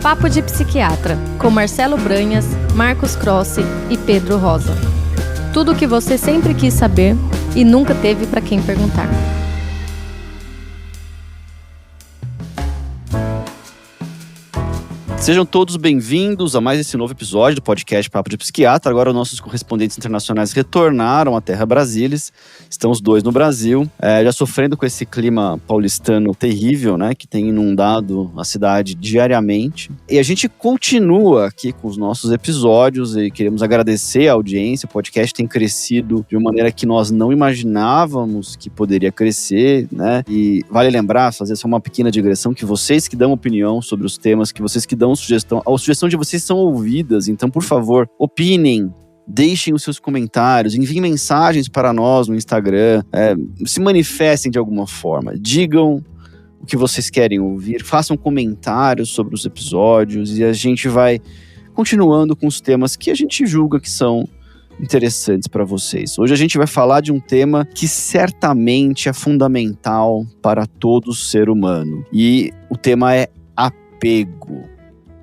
Papo de Psiquiatra, com Marcelo Branhas, Marcos Crossi e Pedro Rosa. Tudo o que você sempre quis saber e nunca teve para quem perguntar. Sejam todos bem-vindos a mais esse novo episódio do podcast Papo de Psiquiatra. Agora nossos correspondentes internacionais retornaram à terra Brasília. Estão os dois no Brasil, já sofrendo com esse clima paulistano terrível, né, que tem inundado a cidade diariamente. E a gente continua aqui com os nossos episódios e queremos agradecer a audiência. O podcast tem crescido de uma maneira que nós não imaginávamos que poderia crescer, né? E vale lembrar, fazer só uma pequena digressão, que vocês que dão opinião sobre os temas, que vocês que dão sugestão, a sugestão de vocês são ouvidas, então, por favor, opinem, deixem os seus comentários, enviem mensagens para nós no Instagram, se manifestem de alguma forma, digam o que vocês querem ouvir, façam comentários sobre os episódios e a gente vai continuando com os temas que a gente julga que são interessantes para vocês. Hoje a gente vai falar de um tema que certamente é fundamental para todo ser humano e o tema é apego.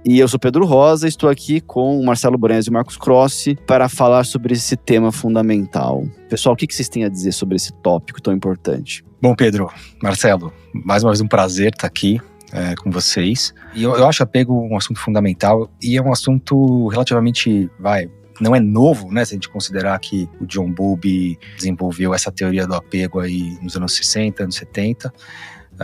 E eu sou Pedro Rosa, estou aqui com o Marcelo Branhas e o Marcos Crossi para falar sobre esse tema fundamental. Pessoal, o que vocês têm a dizer sobre esse tópico tão importante? Bom, Pedro, Marcelo, mais uma vez um prazer estar aqui com vocês. E eu acho apego um assunto fundamental e é um assunto relativamente, não é novo, né? Se a gente considerar que o John Bowlby desenvolveu essa teoria do apego aí nos anos 60, anos 70.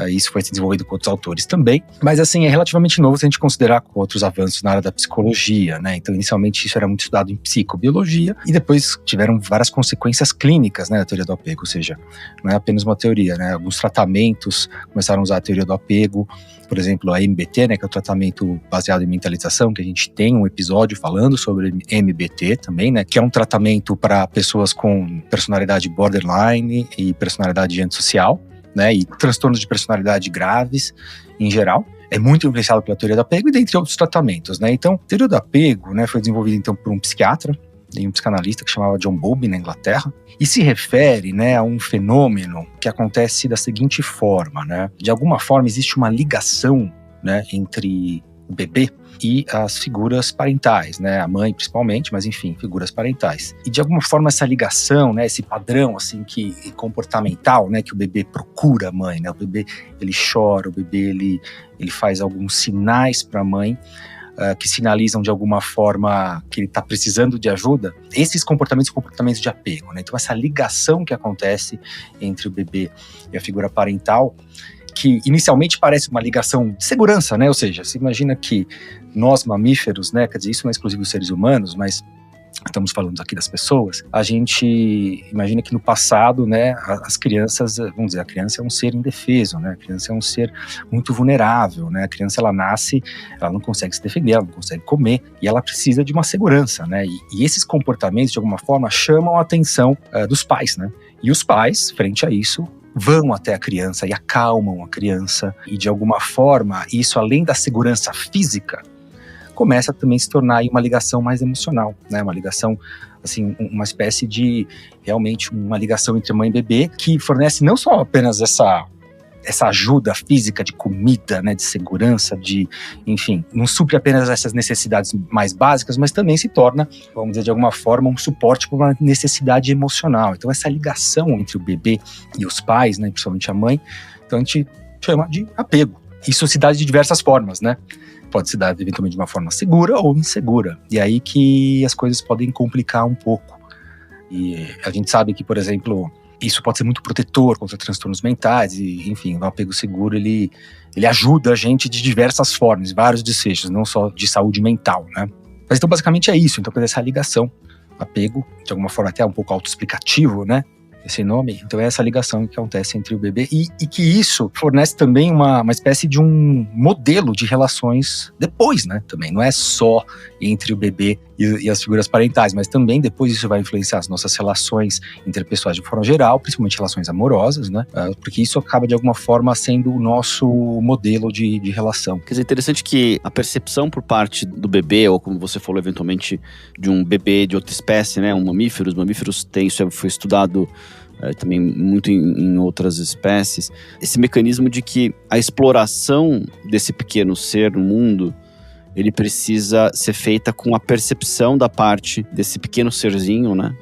Isso foi desenvolvido com outros autores também, mas assim, é relativamente novo se a gente considerar com outros avanços na área da psicologia, né? Então, inicialmente isso era muito estudado em psicobiologia e depois tiveram várias consequências clínicas, né, da teoria do apego, ou seja, não é apenas uma teoria, né? Alguns tratamentos começaram a usar a teoria do apego, por exemplo, a MBT, né, que é o tratamento baseado em mentalização, que a gente tem um episódio falando sobre MBT também, né, que é um tratamento para pessoas com personalidade borderline e personalidade antissocial, né, e transtornos de personalidade graves em geral. É muito influenciado pela teoria do apego e dentre outros tratamentos, né? Então, a teoria do apego, né, foi desenvolvida então por um psiquiatra e um psicanalista que chamava John Bowlby na Inglaterra e se refere, né, a um fenômeno que acontece da seguinte forma, né? De alguma forma existe uma ligação, né, entre o bebê e as figuras parentais, né, a mãe principalmente, mas enfim, figuras parentais. E de alguma forma essa ligação, né, esse padrão assim comportamental, né, que o bebê procura a mãe, né, o bebê ele chora, o bebê ele faz alguns sinais para a mãe que sinalizam de alguma forma que ele está precisando de ajuda. Esses comportamentos são comportamentos de apego, né? Então essa ligação que acontece entre o bebê e a figura parental, que inicialmente parece uma ligação de segurança, né? Ou seja, você imagina que nós mamíferos, né? Quer dizer, isso não é exclusivo dos seres humanos, mas estamos falando aqui das pessoas. A gente imagina que no passado, né? As crianças, vamos dizer, a criança é um ser indefeso, né? A criança é um ser muito vulnerável, né? A criança, ela nasce, ela não consegue se defender, ela não consegue comer e ela precisa de uma segurança, né? E esses comportamentos, de alguma forma, chamam a atenção dos pais, né? E os pais, frente a isso, vão até a criança e acalmam a criança e de alguma forma isso, além da segurança física, começa a também se tornar aí uma ligação mais emocional, né? Uma ligação, assim, uma espécie de, realmente, uma ligação entre mãe e bebê que fornece não só apenas essa ajuda física de comida, né, de segurança, de, enfim, não supre apenas essas necessidades mais básicas, mas também se torna, vamos dizer, de alguma forma, um suporte para uma necessidade emocional. Então, essa ligação entre o bebê e os pais, né, principalmente a mãe, então a gente chama de apego. Isso se dá de diversas formas, né? Pode se dar, eventualmente, de uma forma segura ou insegura. E aí que as coisas podem complicar um pouco. E a gente sabe que, por exemplo, isso pode ser muito protetor contra transtornos mentais e, enfim, o apego seguro, ele ajuda a gente de diversas formas, vários desfechos, não só de saúde mental, né? Mas então, basicamente é isso. Então, essa ligação, apego, de alguma forma até um pouco autoexplicativo, né? Esse nome, então é essa ligação que acontece entre o bebê e que isso fornece também uma espécie de um modelo de relações depois, né, também, não é só entre o bebê e as figuras parentais, mas também depois isso vai influenciar as nossas relações interpessoais de forma geral, principalmente relações amorosas, né, porque isso acaba de alguma forma sendo o nosso modelo de relação. Quer dizer, interessante que a percepção por parte do bebê, ou como você falou eventualmente, de um bebê de outra espécie, né, um mamífero, os mamíferos têm, isso foi estudado também muito em outras espécies, esse mecanismo de que a exploração desse pequeno ser no mundo, ele precisa ser feita com a percepção da parte desse pequeno serzinho, né?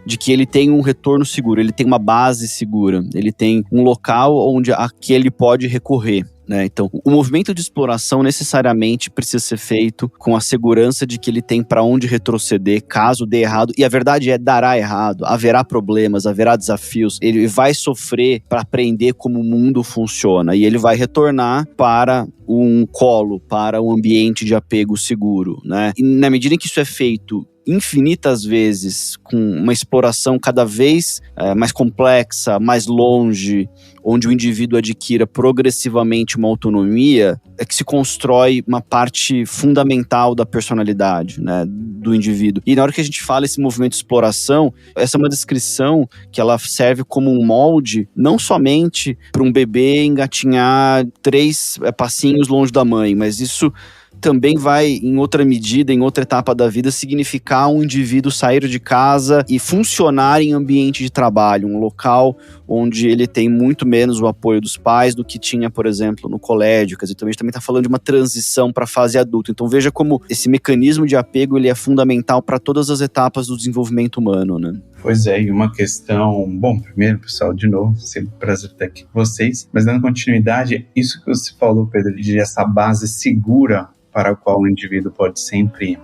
De que ele tem um retorno seguro, ele tem uma base segura, ele tem um local onde a que ele pode recorrer, né? Então, o movimento de exploração necessariamente precisa ser feito com a segurança de que ele tem para onde retroceder caso dê errado. E a verdade é, dará errado, haverá problemas, haverá desafios. Ele vai sofrer para aprender como o mundo funciona e ele vai retornar para um colo, para um ambiente de apego seguro, né? E na medida em que isso é feito infinitas vezes, com uma exploração cada vez mais complexa, mais longe, onde o indivíduo adquira progressivamente uma autonomia, é que se constrói uma parte fundamental da personalidade, né, do indivíduo. E na hora que a gente fala esse movimento de exploração, essa é uma descrição que ela serve como um molde, não somente para um bebê engatinhar 3 passinhos longe da mãe, mas isso também vai, em outra medida, em outra etapa da vida, significar um indivíduo sair de casa e funcionar em ambiente de trabalho, um local onde ele tem muito menos o apoio dos pais do que tinha, por exemplo, no colégio. Quer dizer, a gente também está falando de uma transição para a fase adulta. Então veja como esse mecanismo de apego ele é fundamental para todas as etapas do desenvolvimento humano, né? Pois é, e uma questão... Bom, primeiro, pessoal, de novo, sempre um prazer estar aqui com vocês. Mas dando continuidade, isso que você falou, Pedro, de essa base segura para a qual o indivíduo pode sempre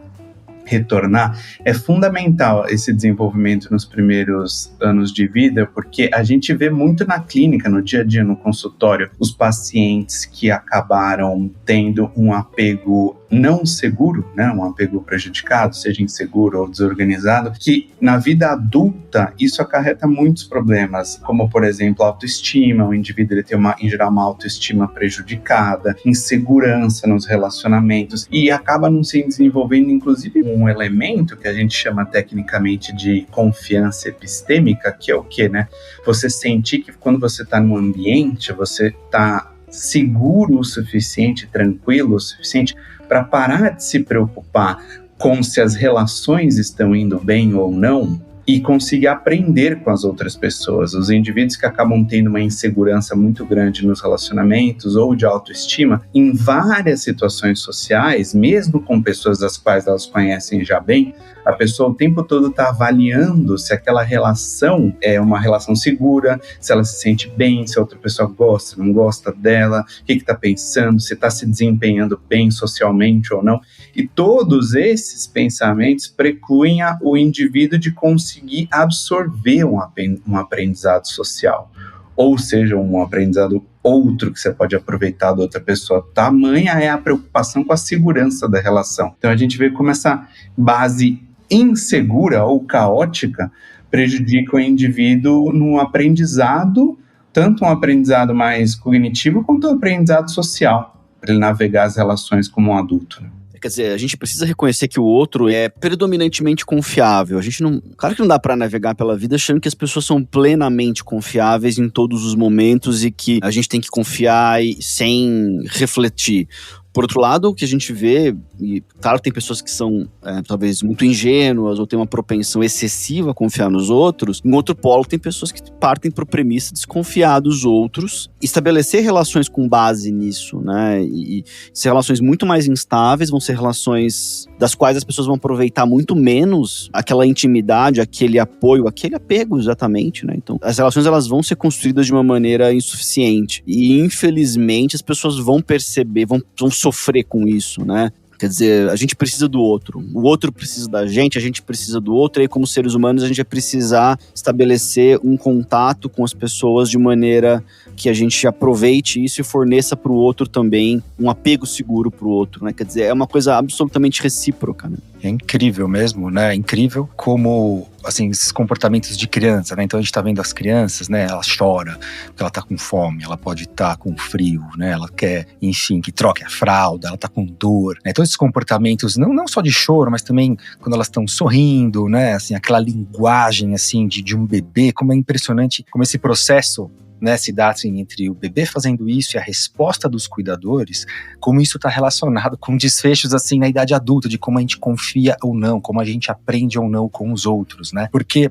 retornar, é fundamental esse desenvolvimento nos primeiros anos de vida, porque a gente vê muito na clínica, no dia a dia, no consultório, os pacientes que acabaram tendo um apego não seguro, né, um apego prejudicado, seja inseguro ou desorganizado, que na vida adulta isso acarreta muitos problemas, como por exemplo autoestima, o indivíduo ele tem em geral uma autoestima prejudicada, insegurança nos relacionamentos e acaba não se desenvolvendo inclusive um elemento que a gente chama tecnicamente de confiança epistêmica, que é o quê, né? Você sentir que quando você está num ambiente, você está seguro o suficiente, tranquilo o suficiente para parar de se preocupar com se as relações estão indo bem ou não e conseguir aprender com as outras pessoas. Os indivíduos que acabam tendo uma insegurança muito grande nos relacionamentos ou de autoestima, em várias situações sociais, mesmo com pessoas das quais elas conhecem já bem, a pessoa o tempo todo está avaliando se aquela relação é uma relação segura, se ela se sente bem, se a outra pessoa gosta, não gosta dela, o que está pensando, se está se desempenhando bem socialmente ou não. E todos esses pensamentos precluem o indivíduo de conseguir absorver um aprendizado social. Ou seja, um aprendizado outro que você pode aproveitar da outra pessoa. Tamanha é a preocupação com a segurança da relação. Então a gente vê como essa base insegura ou caótica prejudica o indivíduo no aprendizado, tanto um aprendizado mais cognitivo quanto um aprendizado social, para ele navegar as relações como um adulto, né? Quer dizer, a gente precisa reconhecer que o outro é predominantemente confiável. A gente não... Claro que não dá pra navegar pela vida achando que as pessoas são plenamente confiáveis em todos os momentos e que a gente tem que confiar sem refletir. Por outro lado, o que a gente vê, e claro, tem pessoas que são talvez muito ingênuas ou têm uma propensão excessiva a confiar nos outros. Em outro polo, tem pessoas que partem por premissa de desconfiar dos outros, estabelecer relações com base nisso, né? E ser relações muito mais instáveis, vão ser relações das quais as pessoas vão aproveitar muito menos aquela intimidade, aquele apoio, aquele apego exatamente, né? Então, as relações elas vão ser construídas de uma maneira insuficiente e, infelizmente, as pessoas vão perceber, vão sofrer com isso, né? Quer dizer, a gente precisa do outro, o outro precisa da gente, a gente precisa do outro, e aí como seres humanos a gente vai precisar estabelecer um contato com as pessoas de maneira que a gente aproveite isso e forneça para o outro também um apego seguro para o outro, né? Quer dizer, é uma coisa absolutamente recíproca, né? É incrível mesmo, né? É incrível como, assim, esses comportamentos de criança, né? Então a gente tá vendo as crianças, né? Ela chora porque ela tá com fome, ela pode estar com frio, né? Ela quer, enfim, que troque a fralda, ela tá com dor, né? Então esses comportamentos, não só de choro, mas também quando elas estão sorrindo, né? Assim, aquela linguagem, assim, de um bebê, como é impressionante como esse processo, né, se dá assim, entre o bebê fazendo isso e a resposta dos cuidadores, como isso está relacionado com desfechos assim na idade adulta, de como a gente confia ou não, como a gente aprende ou não com os outros, né? Porque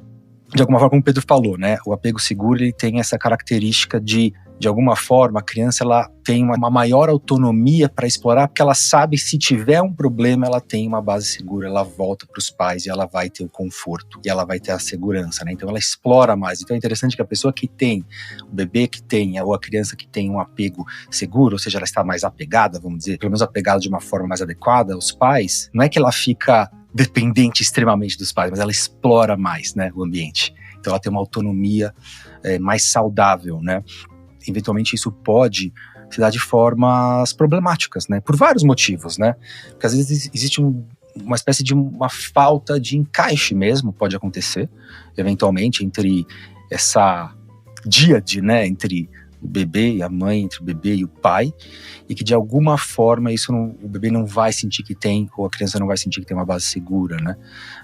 de alguma forma, como o Pedro falou, né? O apego seguro, ele tem essa característica de alguma forma, a criança ela tem uma maior autonomia para explorar, porque ela sabe que se tiver um problema, ela tem uma base segura, ela volta para os pais e ela vai ter o conforto, e ela vai ter a segurança, né? Então ela explora mais. Então é interessante que a pessoa que tem, o bebê que tem, ou a criança que tem um apego seguro, ou seja, ela está mais apegada, vamos dizer, pelo menos apegada de uma forma mais adequada aos pais, não é que ela fica dependente extremamente dos pais, mas ela explora mais, né, o ambiente. Então ela tem uma autonomia mais saudável, né? Eventualmente isso pode se dar de formas problemáticas, né? Por vários motivos, né? Porque às vezes existe uma espécie de uma falta de encaixe mesmo, pode acontecer, eventualmente, entre essa díade, né? Entre o bebê e a mãe, entre o bebê e o pai, e que de alguma forma o bebê não vai sentir que tem, ou a criança não vai sentir que tem uma base segura, né?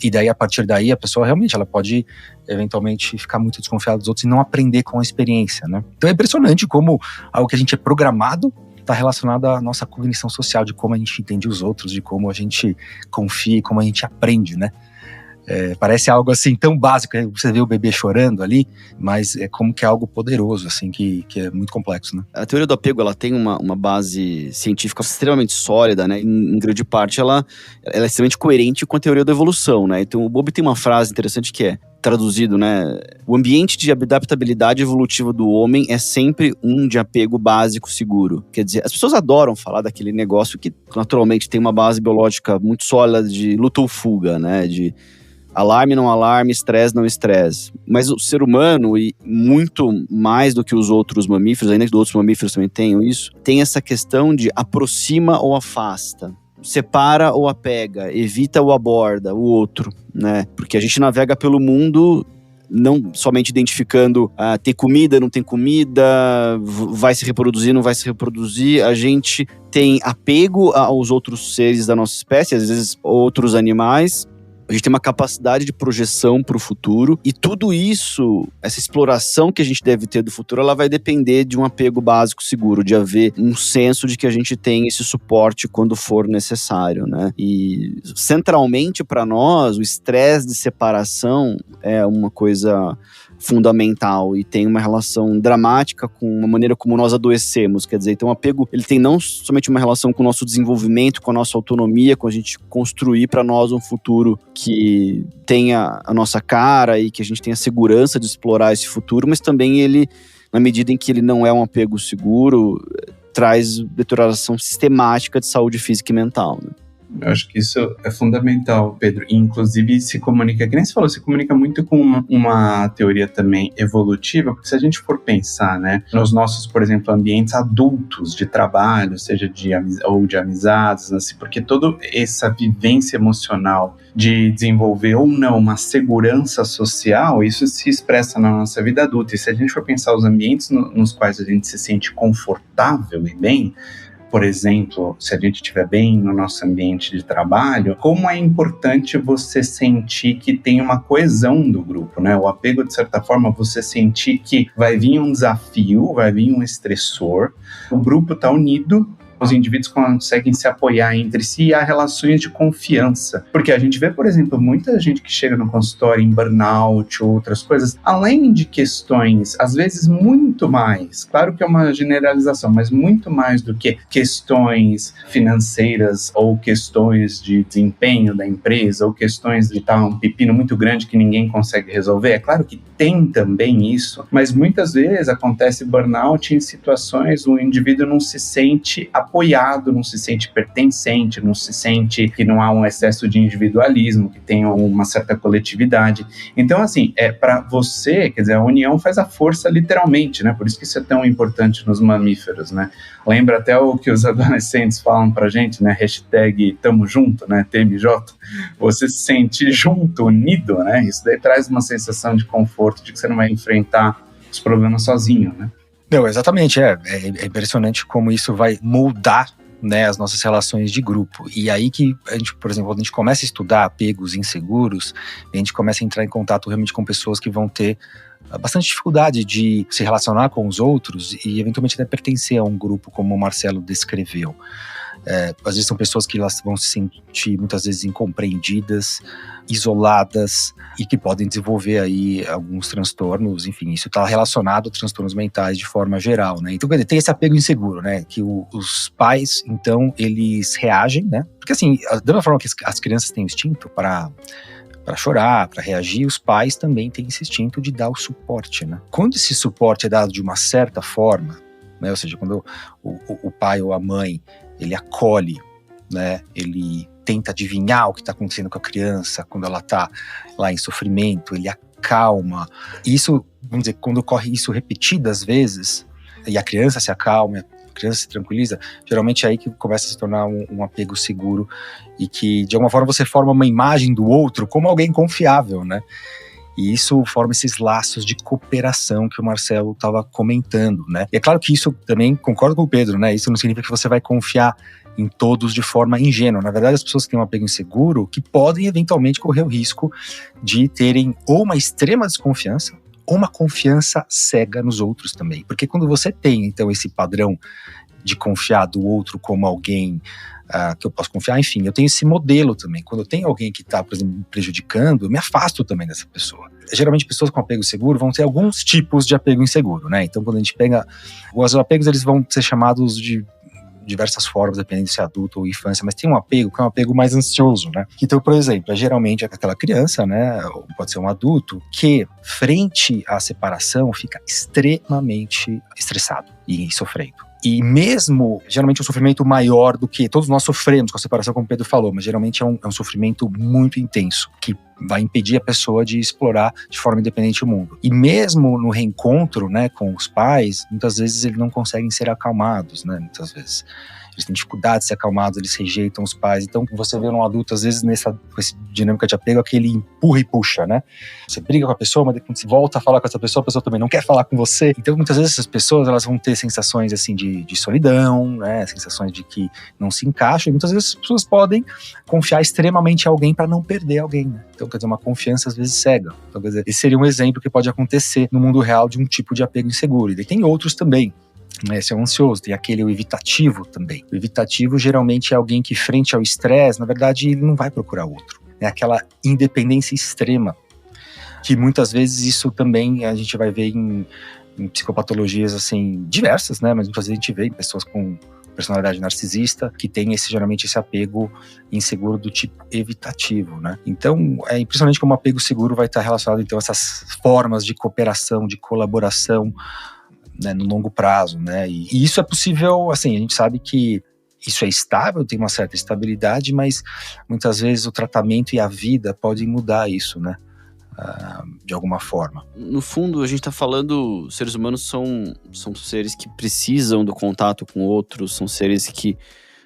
E daí, a partir daí, a pessoa realmente, ela pode eventualmente ficar muito desconfiada dos outros e não aprender com a experiência, né? Então é impressionante como algo que a gente é programado está relacionado à nossa cognição social, de como a gente entende os outros, de como a gente confia e como a gente aprende, né? Parece algo assim tão básico, você vê o bebê chorando ali, mas é como que é algo poderoso, assim, que é muito complexo, né? A teoria do apego, ela tem uma base científica extremamente sólida, né? Em grande parte, ela é extremamente coerente com a teoria da evolução, né? Então, o Bowlby tem uma frase interessante que é, traduzido, né? O ambiente de adaptabilidade evolutiva do homem é sempre um de apego básico seguro. Quer dizer, as pessoas adoram falar daquele negócio que, naturalmente, tem uma base biológica muito sólida de luta ou fuga, né? De alarme, não alarme, estresse, não estresse. Mas o ser humano, e muito mais do que os outros mamíferos, ainda que os outros mamíferos também tenham isso, tem essa questão de aproxima ou afasta, separa ou apega, evita ou aborda o outro, né? Porque a gente navega pelo mundo não somente identificando tem comida, não tem comida, vai se reproduzir, não vai se reproduzir. A gente tem apego aos outros seres da nossa espécie, às vezes outros animais. A gente tem uma capacidade de projeção para o futuro, e tudo isso, essa exploração que a gente deve ter do futuro, ela vai depender de um apego básico seguro, de haver um senso de que a gente tem esse suporte quando for necessário, né? E centralmente para nós, o estresse de separação é uma coisa fundamental e tem uma relação dramática com a maneira como nós adoecemos. Quer dizer, então o apego, ele tem não somente uma relação com o nosso desenvolvimento, com a nossa autonomia, com a gente construir para nós um futuro que tenha a nossa cara e que a gente tenha segurança de explorar esse futuro, mas também ele, na medida em que ele não é um apego seguro, traz deterioração sistemática de saúde física e mental, né? Eu acho que isso é fundamental, Pedro. E, inclusive, se comunica, que nem você falou, se comunica muito com uma teoria também evolutiva, porque se a gente for pensar, né, nos nossos, por exemplo, ambientes adultos de trabalho, seja ou de amizades, assim, porque toda essa vivência emocional de desenvolver ou não uma segurança social, isso se expressa na nossa vida adulta. E se a gente for pensar os ambientes nos quais a gente se sente confortável e bem, por exemplo, se a gente estiver bem no nosso ambiente de trabalho, como é importante você sentir que tem uma coesão do grupo, né? O apego, de certa forma, você sentir que vai vir um desafio, vai vir um estressor, o grupo está unido, os indivíduos conseguem se apoiar entre si e há relações de confiança. Porque a gente vê, por exemplo, muita gente que chega no consultório em burnout ou outras coisas, além de questões, às vezes muito mais, claro que é uma generalização, mas muito mais do que questões financeiras ou questões de desempenho da empresa ou questões de estar um pepino muito grande que ninguém consegue resolver. É claro que tem também isso, mas muitas vezes acontece burnout em situações onde o indivíduo não se sente apoiado, não se sente pertencente, não se sente que não há um excesso de individualismo, que tem uma certa coletividade. Então, assim, para você, quer dizer, a união faz a força literalmente, né? Por isso que isso é tão importante nos mamíferos, né? Lembra até o que os adolescentes falam pra gente, né? Hashtag tamo junto, né? TMJ. Você se sentir junto, unido, né? Isso daí traz uma sensação de conforto, de que você não vai enfrentar os problemas sozinho, né? Não, exatamente, é impressionante como isso vai moldar, né, as nossas relações de grupo. E aí que a gente, por exemplo, quando a gente começa a estudar apegos inseguros, a gente começa a entrar em contato realmente com pessoas que vão ter bastante dificuldade de se relacionar com os outros e eventualmente até pertencer a um grupo como o Marcelo descreveu. Às vezes são pessoas que elas vão se sentir muitas vezes incompreendidas, isoladas e que podem desenvolver aí alguns transtornos, enfim, isso está relacionado a transtornos mentais de forma geral, né? Então, tem esse apego inseguro, né? Que os pais, então, eles reagem, né? Porque assim, da mesma forma que as crianças têm o instinto para chorar, para reagir, os pais também têm esse instinto de dar o suporte, né? Quando esse suporte é dado de uma certa forma, né? Ou seja, quando o pai ou a mãe, ele acolhe, né? Ele tenta adivinhar o que está acontecendo com a criança quando ela está lá em sofrimento, ele acalma. E isso, vamos dizer, quando ocorre isso repetidas vezes, e a criança se acalma, a criança se tranquiliza, geralmente é aí que começa a se tornar um apego seguro e que, de alguma forma, você forma uma imagem do outro como alguém confiável, né? E isso forma esses laços de cooperação que o Marcelo estava comentando, né? E é claro que isso também, concordo com o Pedro, né? Isso não significa que você vai confiar em todos de forma ingênua. Na verdade, as pessoas que têm um apego inseguro, que podem eventualmente correr o risco de terem ou uma extrema desconfiança ou uma confiança cega nos outros também. Porque quando você tem, então, esse padrão de confiar do outro como alguém que eu posso confiar, enfim, eu tenho esse modelo também. Quando eu tenho alguém que está, por exemplo, me prejudicando, eu me afasto também dessa pessoa. Geralmente, pessoas com apego seguro vão ter alguns tipos de apego inseguro, né? Então, quando a gente pega... Os apegos, eles vão ser chamados de diversas formas, dependendo se é adulto ou infância, mas tem um apego que é um apego mais ansioso, né? Então, por exemplo, é geralmente aquela criança, né, ou pode ser um adulto, que frente à separação fica extremamente estressado e sofrendo. E mesmo, geralmente, um sofrimento maior do que todos nós sofremos com a separação, como o Pedro falou, mas geralmente é um sofrimento muito intenso, que vai impedir a pessoa de explorar de forma independente o mundo. E mesmo no reencontro, né, com os pais, muitas vezes eles não conseguem ser acalmados, né, muitas vezes. Eles têm dificuldade de ser acalmados, eles rejeitam os pais. Então, você vê um adulto, às vezes, com essa dinâmica de apego, que ele empurra e puxa, né? Você briga com a pessoa, mas quando você volta a falar com essa pessoa, a pessoa também não quer falar com você. Então, muitas vezes, essas pessoas, elas vão ter sensações, assim, de solidão, né? Sensações de que não se encaixam. E muitas vezes, as pessoas podem confiar extremamente em alguém para não perder alguém, né? Então, quer dizer, uma confiança, às vezes, cega. Então, quer dizer, esse seria um exemplo que pode acontecer no mundo real de um tipo de apego inseguro. E daí tem outros também. Esse é o ansioso, tem aquele o evitativo também. O evitativo geralmente é alguém que, frente ao estresse, na verdade, ele não vai procurar outro. É aquela independência extrema, que muitas vezes isso também a gente vai ver em psicopatologias assim, diversas, né? Mas muitas vezes a gente vê em pessoas com personalidade narcisista, que tem geralmente esse apego inseguro do tipo evitativo, né? Então, é impressionante como o apego seguro vai estar relacionado, então, a essas formas de cooperação, de colaboração, né, no longo prazo, né? E isso é possível, assim, a gente sabe que isso é estável, tem uma certa estabilidade, mas muitas vezes o tratamento e a vida podem mudar isso, né? De alguma forma. No fundo, a gente está falando, seres humanos são seres que precisam do contato com outros, são seres que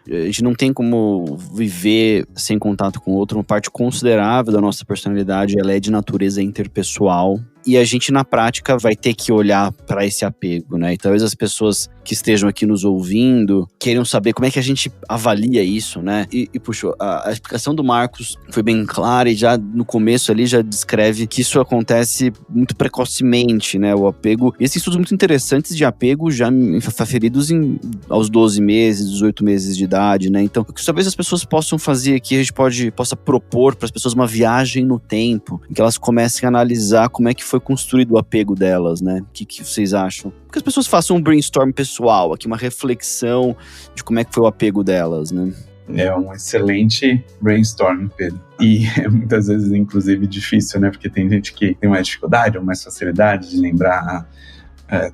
a gente não tem como viver sem contato com o outro. Uma parte considerável da nossa personalidade, ela é de natureza interpessoal. E a gente, na prática, vai ter que olhar para esse apego, né? E talvez as pessoas que estejam aqui nos ouvindo queiram saber como é que a gente avalia isso, né? Puxa, a explicação do Marcos foi bem clara e já no começo ali já descreve que isso acontece muito precocemente, né? O apego. E esses estudos muito interessantes de apego já aferidos aos 12 meses, 18 meses de idade, né? Então, o que talvez as pessoas possam fazer aqui, a gente possa propor para as pessoas uma viagem no tempo, em que elas comecem a analisar como é que foi construído o apego delas, né? O que vocês acham? Que as pessoas façam um brainstorm pessoal aqui, uma reflexão de como é que foi o apego delas, né? É um excelente brainstorm, Pedro. E é muitas vezes, inclusive, difícil, né? Porque tem gente que tem mais dificuldade ou mais facilidade de lembrar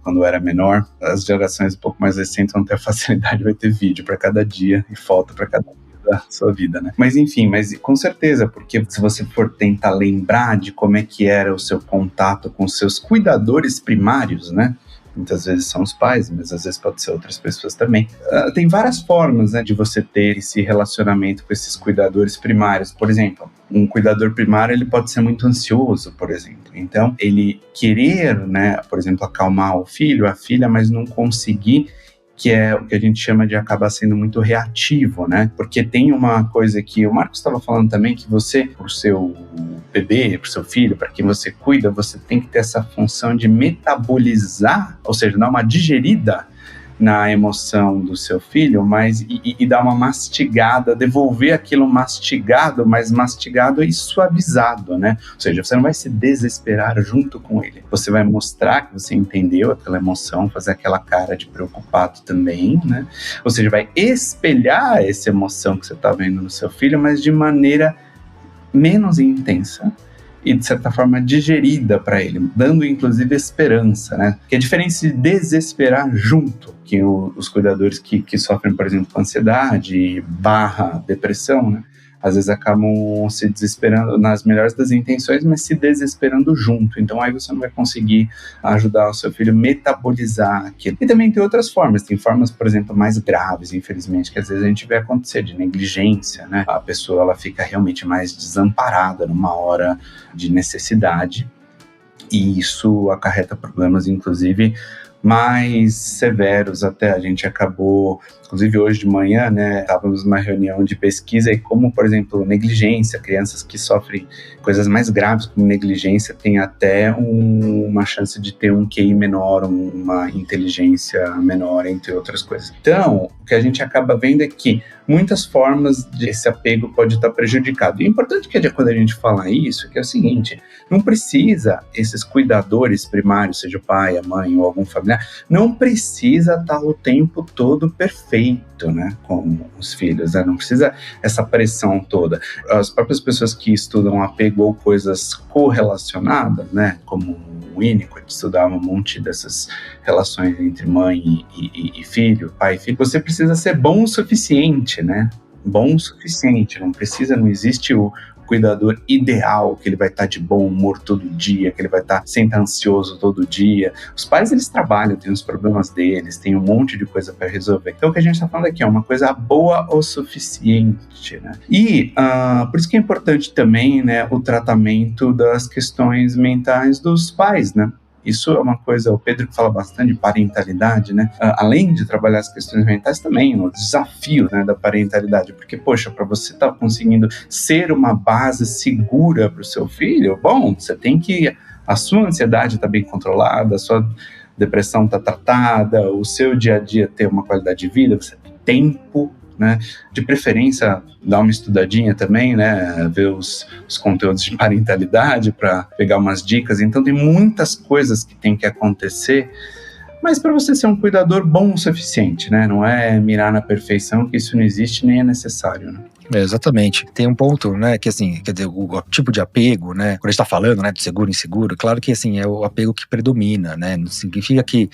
quando era menor. As gerações um pouco mais recentes vão ter a facilidade, vai ter vídeo para cada dia e foto para cada dia da sua vida, né? Mas enfim, com certeza, porque se você for tentar lembrar de como é que era o seu contato com os seus cuidadores primários, né? Muitas vezes são os pais, mas às vezes pode ser outras pessoas também. Tem várias formas, né, de você ter esse relacionamento com esses cuidadores primários. Por exemplo, um cuidador primário, ele pode ser muito ansioso, por exemplo. Então, ele querer, né, por exemplo, acalmar o filho, a filha, mas não conseguir, que é o que a gente chama de acabar sendo muito reativo, né? Porque tem uma coisa que o Marcos estava falando também, que você, pro seu bebê, pro seu filho, para quem você cuida, você tem que ter essa função de metabolizar, ou seja, dar uma digerida na emoção do seu filho, mas e dar uma mastigada, devolver aquilo mastigado, mas mastigado e suavizado, né? Ou seja, você não vai se desesperar junto com ele. Você vai mostrar que você entendeu aquela emoção, fazer aquela cara de preocupado também, né? Ou seja, vai espelhar essa emoção que você está vendo no seu filho, mas de maneira menos intensa e, de certa forma, digerida para ele, dando, inclusive, esperança, né? Que é diferente de desesperar junto, que os cuidadores que sofrem, por exemplo, com ansiedade / depressão, né? Às vezes acabam se desesperando nas melhores das intenções, mas se desesperando junto. Então aí você não vai conseguir ajudar o seu filho a metabolizar aquilo. E também tem outras formas. Tem formas, por exemplo, mais graves, infelizmente, que às vezes a gente vê acontecer, de negligência, né? A pessoa ela fica realmente mais desamparada numa hora de necessidade. E isso acarreta problemas, inclusive, mais severos. Até a gente acabou, inclusive hoje de manhã, né, estávamos numa reunião de pesquisa e como, por exemplo, negligência, crianças que sofrem coisas mais graves como negligência têm até uma chance de ter um QI menor, uma inteligência menor, entre outras coisas. Então, o que a gente acaba vendo é que muitas formas desse apego pode estar prejudicado. E é importante que quando a gente fala isso, que é o seguinte, não precisa esses cuidadores primários, seja o pai, a mãe ou algum familiar, não precisa estar o tempo todo perfeito, né, com os filhos, né? Não precisa essa pressão toda. As próprias pessoas que estudam apego ou coisas correlacionadas, né, como o Winnicott estudava um monte dessas relações entre mãe e filho, pai e filho, você precisa ser bom o suficiente, né? Bom o suficiente, não existe o cuidador ideal, que ele vai estar de bom humor todo dia, que ele vai estar sempre ansioso todo dia. Os pais, eles trabalham, têm os problemas deles, têm um monte de coisa para resolver. Então, o que a gente está falando aqui é uma coisa boa o suficiente, né? E por isso que é importante também, né, o tratamento das questões mentais dos pais, né? Isso é uma coisa, o Pedro fala bastante de parentalidade, né? Além de trabalhar as questões mentais, também o desafio, né, da parentalidade. Porque, poxa, para você estar conseguindo ser uma base segura para o seu filho, bom, você tem que... A sua ansiedade está bem controlada, a sua depressão está tratada, o seu dia a dia ter uma qualidade de vida, você tem tempo, né? De preferência, dar uma estudadinha também, né? Ver os conteúdos de parentalidade para pegar umas dicas. Então tem muitas coisas que tem que acontecer, mas para você ser um cuidador bom o suficiente, né? Não é mirar na perfeição, que isso não existe nem é necessário, né? Exatamente. Tem um ponto, né, que assim, quer dizer, o tipo de apego, né, quando a gente tá falando, né, de seguro e inseguro, claro que assim, é o apego que predomina, né? Não significa que,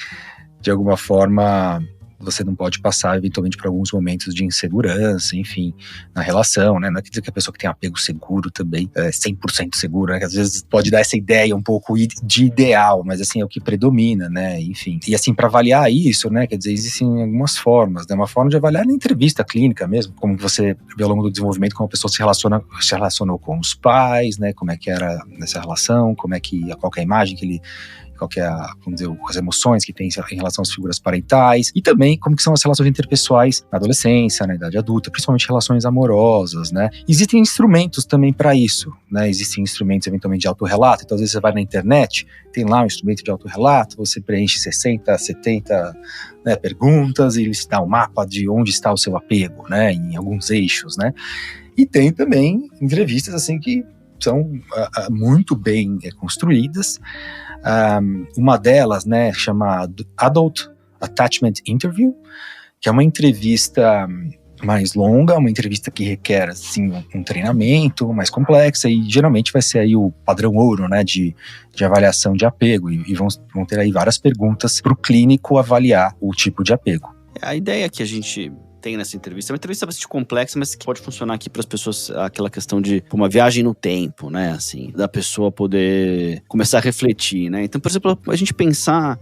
de alguma forma, você não pode passar eventualmente por alguns momentos de insegurança, enfim, na relação, né? Não é quer dizer que a pessoa que tem apego seguro também é 100% seguro, né? Que às vezes pode dar essa ideia um pouco de ideal, mas assim, é o que predomina, né? Enfim, e assim, para avaliar isso, né? Quer dizer, existem algumas formas, né? Uma forma de avaliar na entrevista clínica mesmo, como você vê ao longo do desenvolvimento, como a pessoa se relacionou com os pais, né? Como é que era nessa relação, qual que é a imagem que ele... qual que é, vamos dizer, as emoções que tem em relação às figuras parentais, e também como que são as relações interpessoais na adolescência, na idade adulta, principalmente relações amorosas, né? Existem instrumentos também para isso, né? Existem instrumentos eventualmente de autorrelato, então às vezes você vai na internet, tem lá um instrumento de autorrelato, você preenche 60, 70 né, perguntas e ele te dá um mapa de onde está o seu apego, né? Em alguns eixos, né? E tem também entrevistas assim que são muito bem construídas. Uma delas, né, chama Adult Attachment Interview, que é uma entrevista mais longa, uma entrevista que requer assim, um treinamento mais complexa e geralmente vai ser aí o padrão ouro, né, de avaliação de apego e vão ter aí várias perguntas para o clínico avaliar o tipo de apego. A ideia que a gente tem nessa entrevista é uma entrevista bastante complexa, mas que pode funcionar aqui para as pessoas, aquela questão de uma viagem no tempo, né, assim, da pessoa poder começar a refletir, né. Então, por exemplo, a gente pensar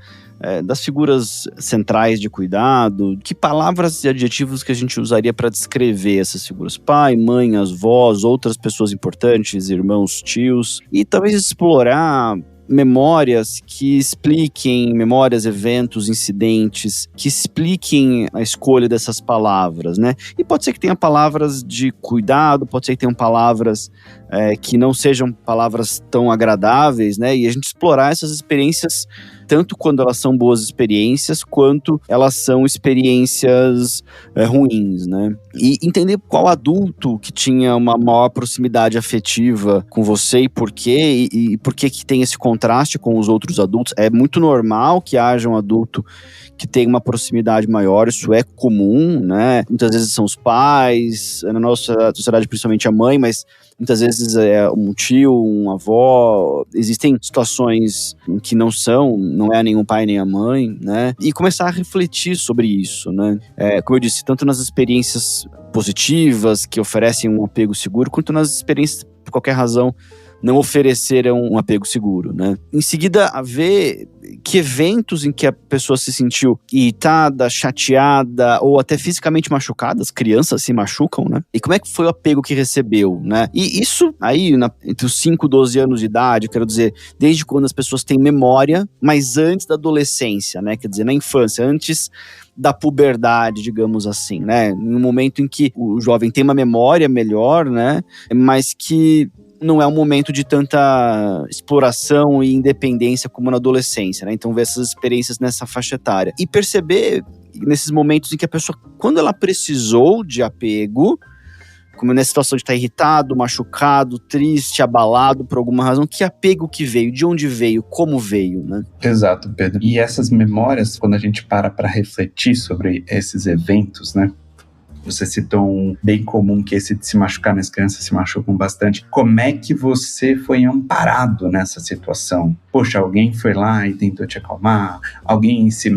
das figuras centrais de cuidado, que palavras e adjetivos que a gente usaria para descrever essas figuras, pai, mãe, avós, outras pessoas importantes, irmãos, tios, e talvez explorar memórias que expliquem, memórias, eventos, incidentes, que expliquem a escolha dessas palavras, né? E pode ser que tenha palavras de cuidado, pode ser que tenham palavras que não sejam palavras tão agradáveis, né? E a gente explorar essas experiências tanto quando elas são boas experiências, quanto elas são experiências ruins, né? E entender qual adulto que tinha uma maior proximidade afetiva com você e por quê, e por que tem esse contraste com os outros adultos. É muito normal que haja um adulto que tem uma proximidade maior, isso é comum, né? Muitas vezes são os pais, na nossa sociedade principalmente a mãe, mas muitas vezes é um tio, uma avó. Existem situações em que não é nenhum pai nem a mãe, né? E começar a refletir sobre isso, né? Como eu disse, tanto nas experiências positivas, que oferecem um apego seguro, quanto nas experiências, por qualquer razão, não ofereceram um apego seguro, né? Em seguida, a ver que eventos em que a pessoa se sentiu irritada, chateada ou até fisicamente machucada, as crianças se machucam, né? E como é que foi o apego que recebeu, né? E isso aí, entre os 5 e 12 anos de idade, quero dizer, desde quando as pessoas têm memória, mas antes da adolescência, né? Quer dizer, na infância, antes da puberdade, digamos assim, né? No momento em que o jovem tem uma memória melhor, né? Mas que não é um momento de tanta exploração e independência como na adolescência, né? Então ver essas experiências nessa faixa etária. E perceber nesses momentos em que a pessoa, quando ela precisou de apego, como nessa situação de estar irritado, machucado, triste, abalado por alguma razão, que apego que veio, de onde veio, como veio, né? Exato, Pedro. E essas memórias, quando a gente para refletir sobre esses eventos, né? Você citou um bem comum, que esse de se machucar, nas crianças se machucam bastante. Como é que você foi amparado nessa situação? Poxa, alguém foi lá e tentou te acalmar? Alguém se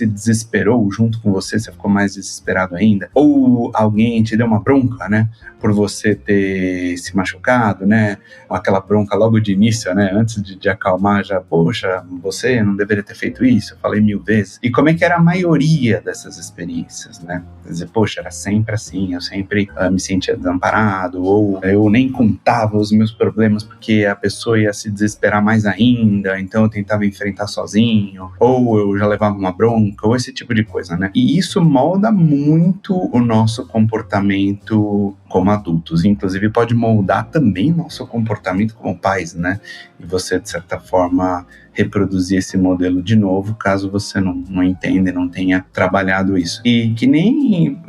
desesperou junto com você, você ficou mais desesperado ainda? Ou alguém te deu uma bronca, né? Por você ter se machucado, né? Aquela bronca logo de início, né? Antes de acalmar, já, poxa, você não deveria ter feito isso, eu falei 1000 vezes. E como é que era a maioria dessas experiências, né? Quer dizer, poxa, era sempre assim, eu sempre me sentia desamparado, ou eu nem contava os meus problemas porque a pessoa ia se desesperar mais ainda, então eu tentava enfrentar sozinho, ou eu já levava uma bronca, ou esse tipo de coisa, né? E isso molda muito o nosso comportamento como adultos, inclusive pode moldar também nosso comportamento como pais, né? E você, de certa forma, reproduzir esse modelo de novo, caso você não entenda e não tenha trabalhado isso. E que nem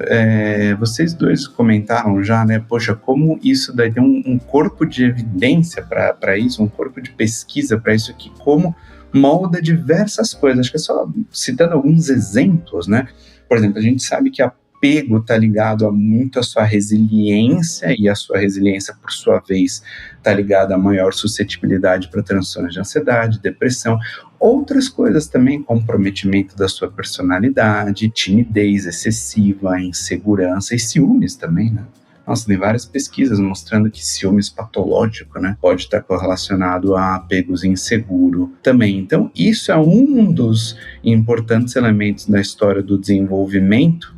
vocês dois comentaram já, né? Poxa, como isso daí tem um corpo de evidência para isso, um corpo de pesquisa para isso, que como molda diversas coisas. Acho que é só citando alguns exemplos, né? Por exemplo, a gente sabe que apego está ligado muito à sua resiliência, e a sua resiliência, por sua vez, está ligada à maior suscetibilidade para transtornos de ansiedade, depressão, outras coisas também, comprometimento da sua personalidade, timidez excessiva, insegurança e ciúmes também, né? Nossa, tem várias pesquisas mostrando que ciúmes patológico, né, pode estar correlacionado a apegos inseguro também. Então, isso é um dos importantes elementos da história do desenvolvimento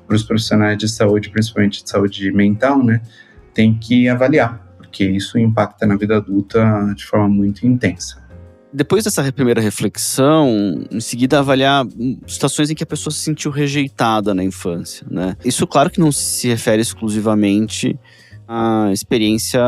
para os profissionais de saúde, principalmente de saúde mental, né, tem que avaliar, porque isso impacta na vida adulta de forma muito intensa. Depois dessa primeira reflexão, em seguida avaliar situações em que a pessoa se sentiu rejeitada na infância, né? Isso, claro que não se refere exclusivamente à experiência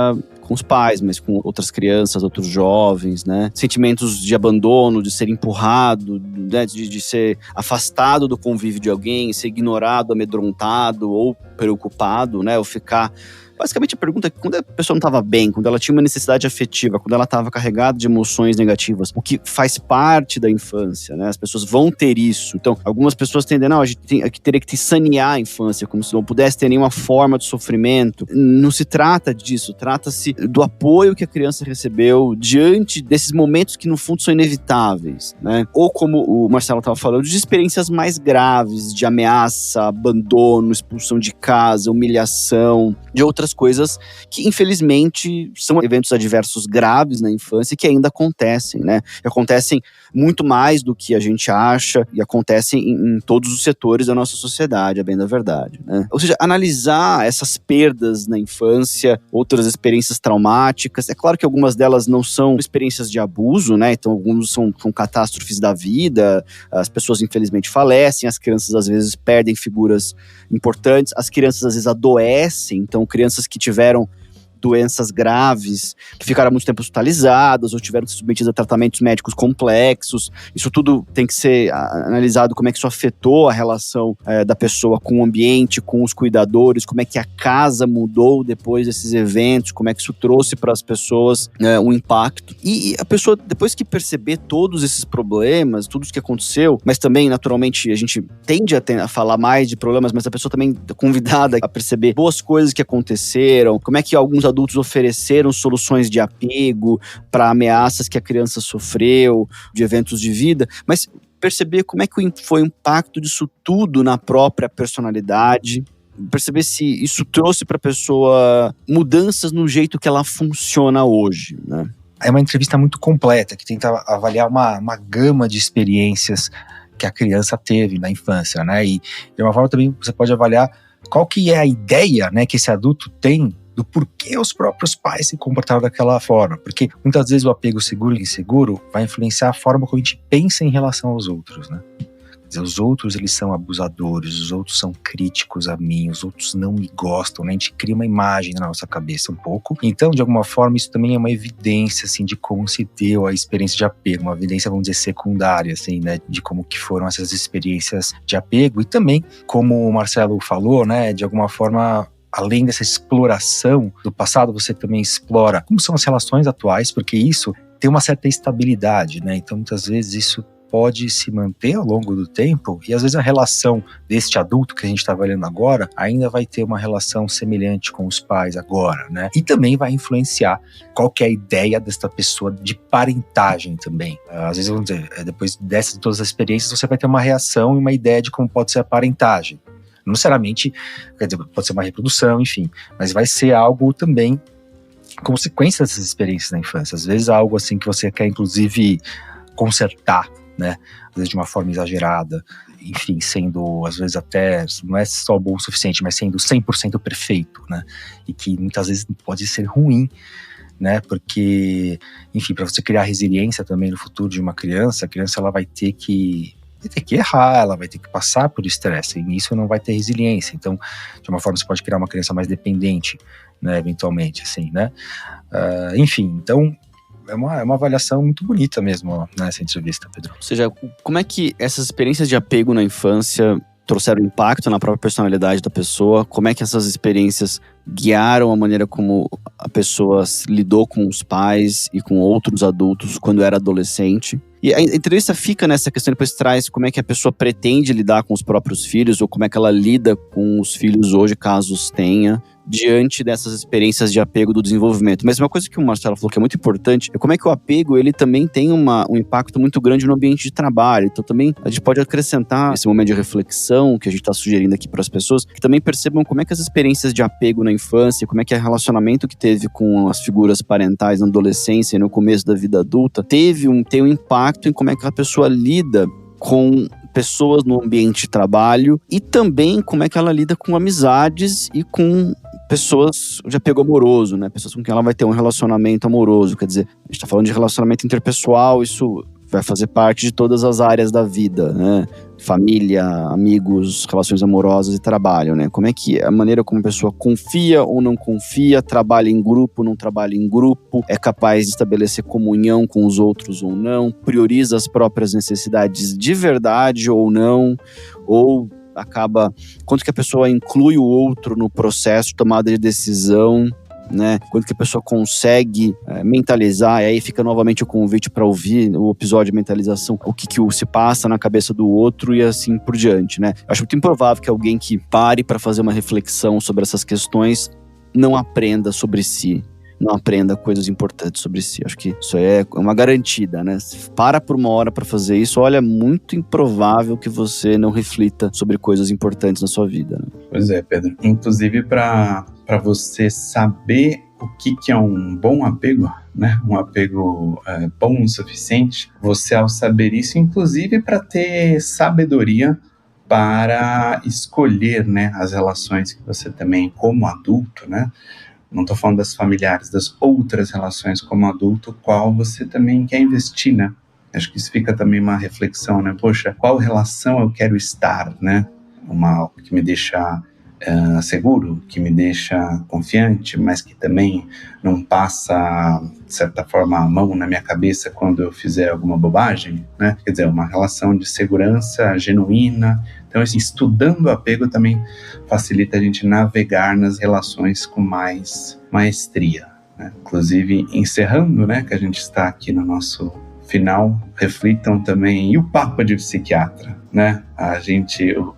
com os pais, mas com outras crianças, outros jovens, né? Sentimentos de abandono, de ser empurrado, né? de ser afastado do convívio de alguém, ser ignorado, amedrontado ou preocupado, né? Ou ficar... Basicamente a pergunta é quando a pessoa não estava bem, quando ela tinha uma necessidade afetiva, quando ela estava carregada de emoções negativas, o que faz parte da infância, né? As pessoas vão ter isso. Então, algumas pessoas tendem, não, a gente teria que sanear a infância, como se não pudesse ter nenhuma forma de sofrimento. Não se trata disso, trata-se do apoio que a criança recebeu diante desses momentos que no fundo são inevitáveis, né? Ou como o Marcelo estava falando, de experiências mais graves, de ameaça, abandono, expulsão de casa, humilhação, de outras coisas que, infelizmente, são eventos adversos graves na infância que ainda acontecem, né? E acontecem muito mais do que a gente acha e acontecem em todos os setores da nossa sociedade, a bem da verdade, né? Ou seja, analisar essas perdas na infância, outras experiências traumáticas. É claro que algumas delas não são experiências de abuso, né? Então, alguns são catástrofes da vida, as pessoas, infelizmente, falecem, as crianças, às vezes, perdem figuras importantes, as crianças, às vezes, adoecem. Então, crianças que tiveram doenças graves, que ficaram há muito tempo hospitalizadas ou tiveram que ser submetidas a tratamentos médicos complexos. Isso tudo tem que ser analisado, como é que isso afetou a relação da pessoa com o ambiente, com os cuidadores, como é que a casa mudou depois desses eventos, como é que isso trouxe para as pessoas um impacto. E a pessoa, depois que perceber todos esses problemas, tudo o que aconteceu, mas também, naturalmente, a gente tende a falar mais de problemas, mas a pessoa também é convidada a perceber boas coisas que aconteceram, como é que alguns adultos ofereceram soluções de apego para ameaças que a criança sofreu, de eventos de vida, mas perceber como é que foi o impacto disso tudo na própria personalidade, perceber se isso trouxe para a pessoa mudanças no jeito que ela funciona hoje, né? É uma entrevista muito completa, que tenta avaliar uma gama de experiências que a criança teve na infância, né? E de uma forma também você pode avaliar qual que é a ideia, né, que esse adulto tem do porquê os próprios pais se comportaram daquela forma. Porque muitas vezes o apego seguro e inseguro vai influenciar a forma como a gente pensa em relação aos outros, né? Quer dizer, os outros, eles são abusadores, os outros são críticos a mim, os outros não me gostam, né? A gente cria uma imagem na nossa cabeça um pouco. Então, de alguma forma, isso também é uma evidência, assim, de como se deu a experiência de apego, uma evidência, vamos dizer, secundária, assim, né? De como que foram essas experiências de apego. E também, como o Marcelo falou, né? De alguma forma, além dessa exploração do passado, você também explora como são as relações atuais, porque isso tem uma certa estabilidade, né? Então, muitas vezes, isso pode se manter ao longo do tempo e às vezes a relação deste adulto que a gente está avaliando agora ainda vai ter uma relação semelhante com os pais agora, né? E também vai influenciar qual que é a ideia desta pessoa de parentagem também. Às vezes, vamos dizer, depois dessas todas as experiências, você vai ter uma reação e uma ideia de como pode ser a parentagem. Não necessariamente, quer dizer, pode ser uma reprodução, enfim, mas vai ser algo também consequência dessas experiências na infância. Às vezes algo assim que você quer, inclusive, consertar, né? Às vezes de uma forma exagerada, enfim, sendo, às vezes até, não é só bom o suficiente, mas sendo 100% perfeito, né? E que muitas vezes pode ser ruim, né? Porque, enfim, para você criar resiliência também no futuro de uma criança, a criança ela vai ter que errar, ela vai ter que passar por estresse, e nisso não vai ter resiliência. Então, de uma forma, você pode criar uma criança mais dependente, né? Eventualmente, assim, né? Enfim, então, é uma avaliação muito bonita mesmo nessa entrevista, Pedro. Ou seja, como é que essas experiências de apego na infância trouxeram impacto na própria personalidade da pessoa? Como é que essas experiências guiaram a maneira como a pessoa lidou com os pais e com outros adultos quando era adolescente? E a entrevista fica nessa questão, depois traz como é que a pessoa pretende lidar com os próprios filhos, ou como é que ela lida com os filhos hoje, caso os tenha, diante dessas experiências de apego do desenvolvimento. Mas uma coisa que o Marcelo falou que é muito importante é como é que o apego ele também tem um impacto muito grande no ambiente de trabalho. Então também a gente pode acrescentar esse momento de reflexão que a gente está sugerindo aqui para as pessoas, que também percebam como é que as experiências de apego na infância, como é que é o relacionamento que teve com as figuras parentais na adolescência e no começo da vida adulta, tem um impacto em como é que a pessoa lida com pessoas no ambiente de trabalho e também como é que ela lida com amizades e com pessoas de apego amoroso, né? Pessoas com quem ela vai ter um relacionamento amoroso. Quer dizer, a gente tá falando de relacionamento interpessoal, isso vai fazer parte de todas as áreas da vida, né? Família, amigos, relações amorosas e trabalho, né? Como é que a maneira como a pessoa confia ou não confia, trabalha em grupo, não trabalha em grupo, é capaz de estabelecer comunhão com os outros ou não, prioriza as próprias necessidades de verdade ou não, ou acaba, quanto que a pessoa inclui o outro no processo de tomada de decisão, né? Quando que a pessoa consegue mentalizar, e aí fica novamente o convite para ouvir o episódio de mentalização, o que se passa na cabeça do outro e assim por diante, né? Eu acho muito improvável que alguém que pare para fazer uma reflexão sobre essas questões não aprenda sobre si, não aprenda coisas importantes sobre si. Acho que isso é uma garantida, né? Se para por uma hora para fazer isso, olha, é muito improvável que você não reflita sobre coisas importantes na sua vida, né? Pois é, Pedro. Inclusive, para você saber o que é um bom apego, né? Um apego bom o suficiente, você, ao saber isso, inclusive para ter sabedoria para escolher, né, as relações que você também, como adulto, né? Não estou falando das familiares, das outras relações como adulto, qual você também quer investir, né? Acho que isso fica também uma reflexão, né? Poxa, qual relação eu quero estar, né? Uma que me deixa seguro, que me deixa confiante, mas que também não passa, de certa forma, a mão na minha cabeça quando eu fizer alguma bobagem, né? Quer dizer, uma relação de segurança genuína. Então, assim, estudando o apego também facilita a gente navegar nas relações com mais maestria, né? Inclusive, encerrando, né, que a gente está aqui no nosso final, reflitam também, e o papo de psiquiatra, né?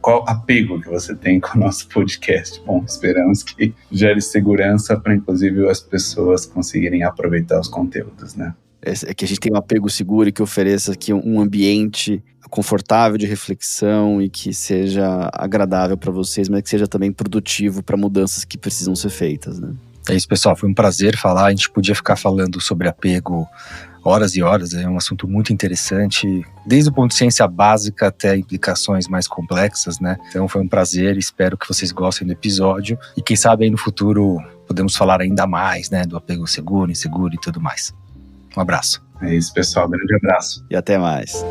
Qual apego que você tem com o nosso podcast? Bom, esperamos que gere segurança para, inclusive, as pessoas conseguirem aproveitar os conteúdos, né? É que a gente tem um apego seguro e que ofereça aqui um ambiente confortável de reflexão e que seja agradável para vocês, mas que seja também produtivo para mudanças que precisam ser feitas, né? É isso, pessoal. Foi um prazer falar. A gente podia ficar falando sobre apego horas e horas. É um assunto muito interessante, desde o ponto de ciência básica até implicações mais complexas, né? Então foi um prazer. Espero que vocês gostem do episódio. E quem sabe aí no futuro podemos falar ainda mais, né? Do apego seguro, inseguro e tudo mais. Um abraço. É isso, pessoal. Grande abraço. E até mais.